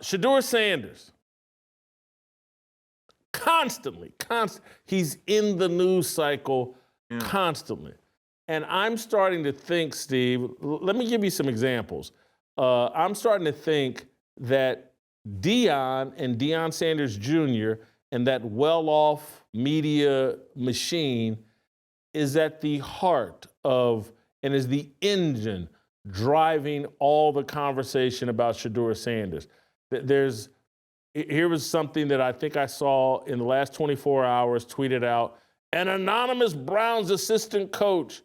Shedeur Sanders. Constantly. He's in the news cycle constantly. And I'm starting to think, Steve, let me give you some examples. I'm starting to think that Deion Sanders Jr. and that well-off media machine is at the heart of and is the engine driving all the conversation about Shedeur Sanders. Here was something that I think I saw in the last 24 hours tweeted out. An anonymous Browns assistant coach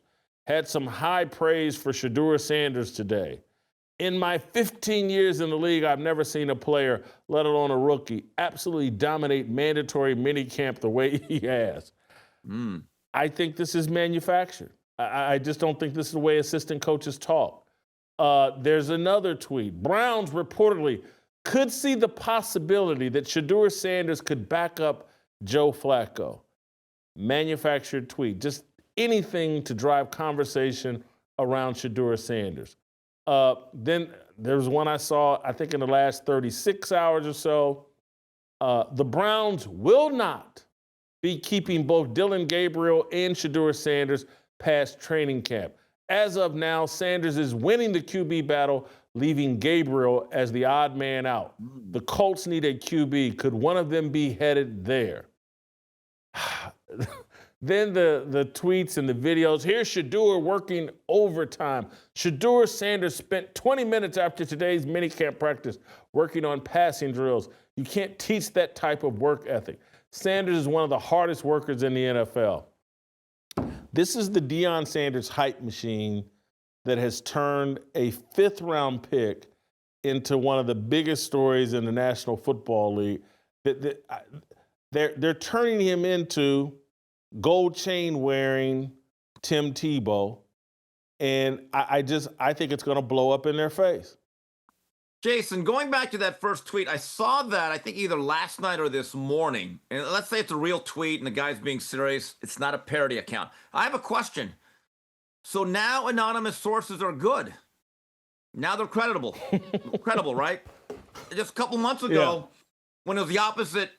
had some high praise for Shedeur Sanders today. In my 15 years in the league, I've never seen a player, let alone a rookie, absolutely dominate mandatory minicamp the way he has. I think this is manufactured. I just don't think this is the way assistant coaches talk. There's another tweet. Browns reportedly could see the possibility that Shedeur Sanders could back up Joe Flacco. Manufactured tweet. Just anything to drive conversation around Shedeur Sanders. Then there's one I saw, I think in the last 36 hours or so. The Browns will not be keeping both Dillon Gabriel and Shedeur Sanders past training camp. As of now, Sanders is winning the QB battle, leaving Gabriel as the odd man out. The Colts need a QB. Could one of them be headed there? Then the tweets and the videos. Here's Shedeur working overtime. Shedeur Sanders spent 20 minutes after today's minicamp practice working on passing drills. You can't teach that type of work ethic. Sanders is one of the hardest workers in the NFL. This is the Deion Sanders hype machine that has turned a fifth-round pick into one of the biggest stories in the National Football League. They're turning him into gold chain wearing Tim Tebow, and I think it's going to blow up in their face. Jason, going back to that first tweet, I saw that I think either last night or this morning. And let's say it's a real tweet and the guy's being serious. It's not a parody account. I have a question. So now anonymous sources are good. Now they're credible. Credible, right? Just a couple months ago, when it was the opposite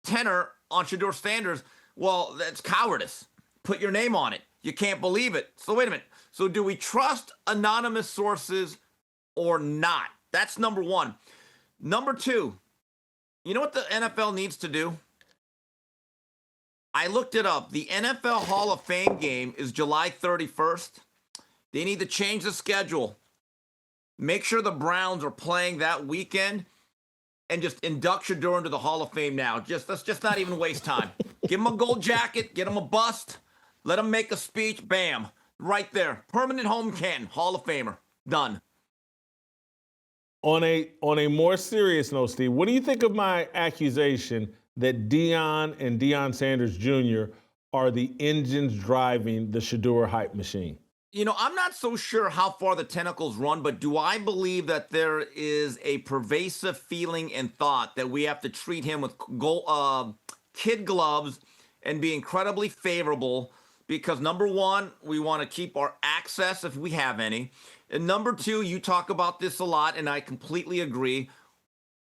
tenor on Shedeur Sanders, well, that's cowardice. Put your name on it. You can't believe it. So wait a minute. So do we trust anonymous sources or not? That's number one. Number two, you know what the NFL needs to do? I looked it up. The NFL Hall of Fame game is July 31st. They need to change the schedule. Make sure the Browns are playing that weekend and just induct Shedeur into the Hall of Fame now. Let's just not even waste time. Give him a gold jacket, get him a bust, let him make a speech, bam, right there. Permanent home Canton, Hall of Famer, done. On a more serious note, Steve, what do you think of my accusation that Deion and Deion Sanders Jr. are the engines driving the Shedeur hype machine? You know, I'm not so sure how far the tentacles run, but do I believe that there is a pervasive feeling and thought that we have to treat him with kid gloves and be incredibly favorable because, number one, we want to keep our access if we have any. And number two, you talk about this a lot, and I completely agree.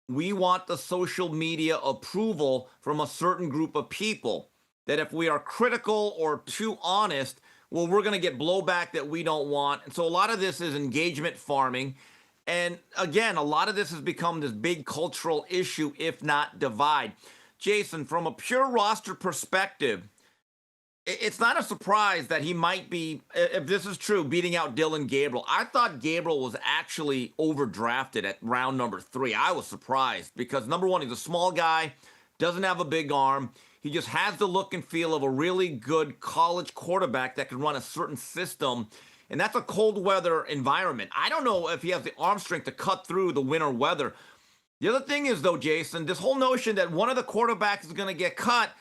We want the social media approval from a certain group of people that if we are critical or too honest, well, we're going to get blowback that we don't want. And so a lot of this is engagement farming. And again, a lot of this has become this big cultural issue, if not divide. Jason, from a pure roster perspective, it's not a surprise that he might be, if this is true, beating out Dillon Gabriel. I thought Gabriel was actually overdrafted at round number 3. I was surprised because, number one, he's a small guy, doesn't have a big arm. He just has the look and feel of a really good college quarterback that can run a certain system, and that's a cold weather environment. I don't know if he has the arm strength to cut through the winter weather. The other thing is, though, Jason, this whole notion that one of the quarterbacks is going to get cut.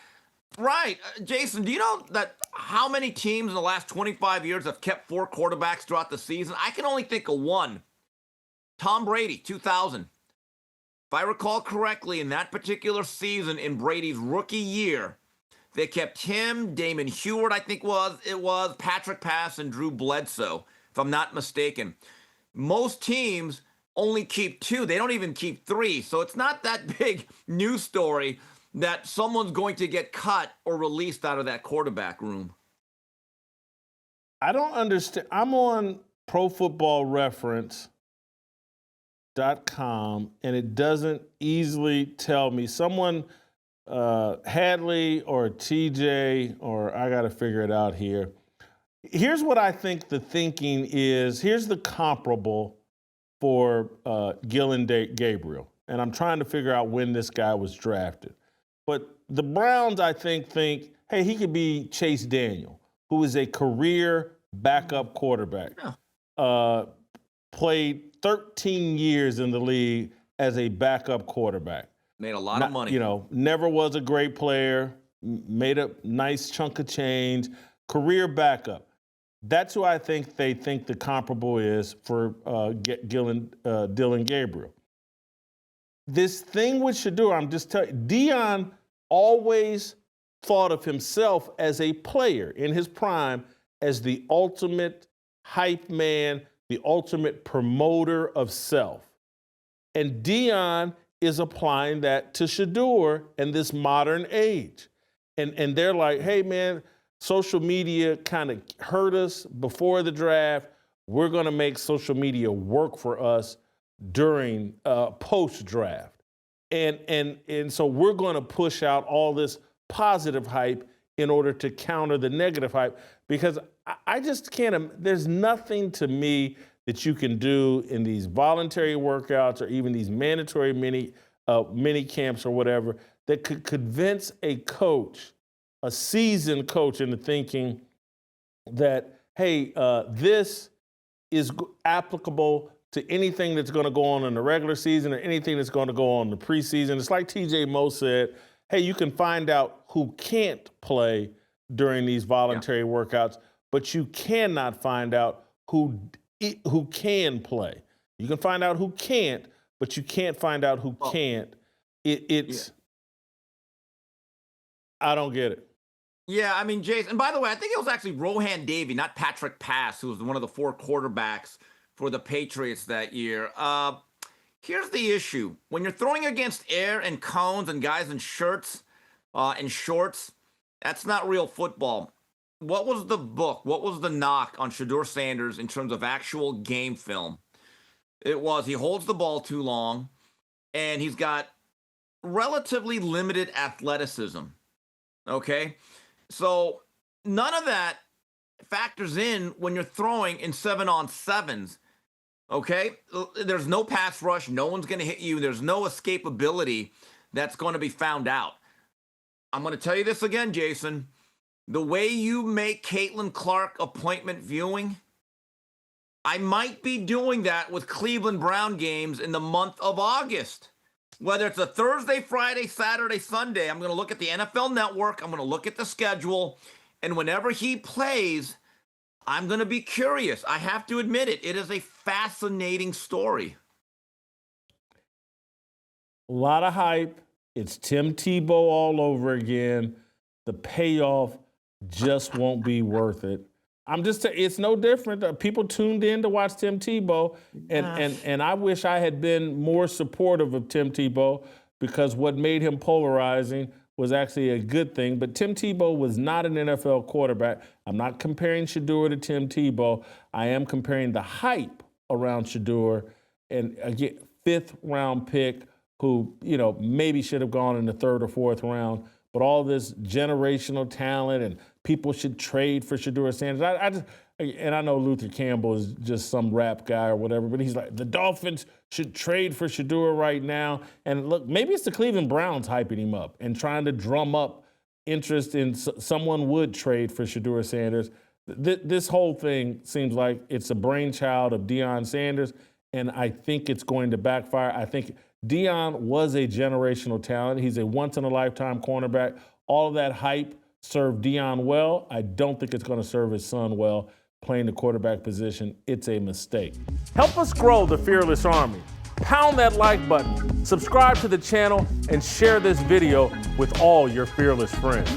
Right. Jason, do you know that how many teams in the last 25 years have kept 4 quarterbacks throughout the season? I can only think of one. Tom Brady, 2000. If I recall correctly, in that particular season, in Brady's rookie year, they kept him, Damon Heward, I think it was, Patrick Pass, and Drew Bledsoe, if I'm not mistaken. Most teams only keep 2. They don't even keep 3. So it's not that big news story that someone's going to get cut or released out of that quarterback room. I don't understand. I'm on profootballreference.com, and it doesn't easily tell me. Someone, Hadley or TJ, or I got to figure it out here. Here's what I think the thinking is. Here's the comparable for Gillen Gabriel. And I'm trying to figure out when this guy was drafted. But the Browns, I think, hey, he could be Chase Daniel, who is a career backup quarterback. Played 13 years in the league as a backup quarterback. Made a lot of money. Never was a great player, made a nice chunk of change, career backup. That's who I think they think the comparable is for Dillon Gabriel. This thing with Shedeur, I'm just telling you, Deion always thought of himself as a player in his prime as the ultimate hype man, the ultimate promoter of self. And Deion is applying that to Shedeur in this modern age. And they're like, hey, man, social media kind of hurt us before the draft. We're going to make social media work for us during post-draft. And so we're going to push out all this positive hype in order to counter the negative hype, because I just can't, there's nothing to me that you can do in these voluntary workouts or even these mandatory mini camps or whatever that could convince a coach, a seasoned coach, into thinking that, hey, this is applicable to anything that's going to go on in the regular season or anything that's going to go on in the preseason. It's like TJ Moe said, hey, you can find out who can't play during these voluntary workouts, but you cannot find out who can play. You can find out who can't, but you can't find out who can't. I don't get it. Yeah, I mean, Jason, and by the way, I think it was actually Rohan Davey, not Patrick Pass, who was one of the 4 quarterbacks for the Patriots that year. Here's the issue. When you're throwing against air and cones and guys in shirts and shorts, that's not real football. What was the book? What was the knock on Shedeur Sanders in terms of actual game film? It was he holds the ball too long, and he's got relatively limited athleticism. Okay? So none of that factors in when you're throwing in 7-on-7s. Okay? There's no pass rush. No one's going to hit you. There's no escapability that's going to be found out. I'm going to tell you this again, Jason. The way you make Caitlin Clark appointment viewing, I might be doing that with Cleveland Brown games in the month of August. Whether it's a Thursday, Friday, Saturday, Sunday, I'm going to look at the NFL Network. I'm going to look at the schedule. And whenever he plays, I'm going to be curious. I have to admit it. It is a fascinating story. A lot of hype. It's Tim Tebow all over again. The payoff just won't be worth it. It's no different. People tuned in to watch Tim Tebow, and I wish I had been more supportive of Tim Tebow, because what made him polarizing was actually a good thing. But Tim Tebow was not an NFL quarterback. I'm not comparing Shedeur to Tim Tebow. I am comparing the hype around Shedeur, and again, 5th round pick who, maybe should have gone in the 3rd or 4th round. But all this generational talent, and people should trade for Shedeur Sanders. I know Luther Campbell is just some rap guy or whatever, but he's like, the Dolphins should trade for Shedeur right now. And look, maybe it's the Cleveland Browns hyping him up and trying to drum up interest in someone would trade for Shedeur Sanders. This whole thing seems like it's a brainchild of Deion Sanders, and I think it's going to backfire. I think Deion was a generational talent. He's a once-in-a-lifetime cornerback. All of that hype served Deion well. I don't think it's going to serve his son well playing the quarterback position. It's a mistake. Help us grow the Fearless Army. Pound that like button, subscribe to the channel, and share this video with all your fearless friends.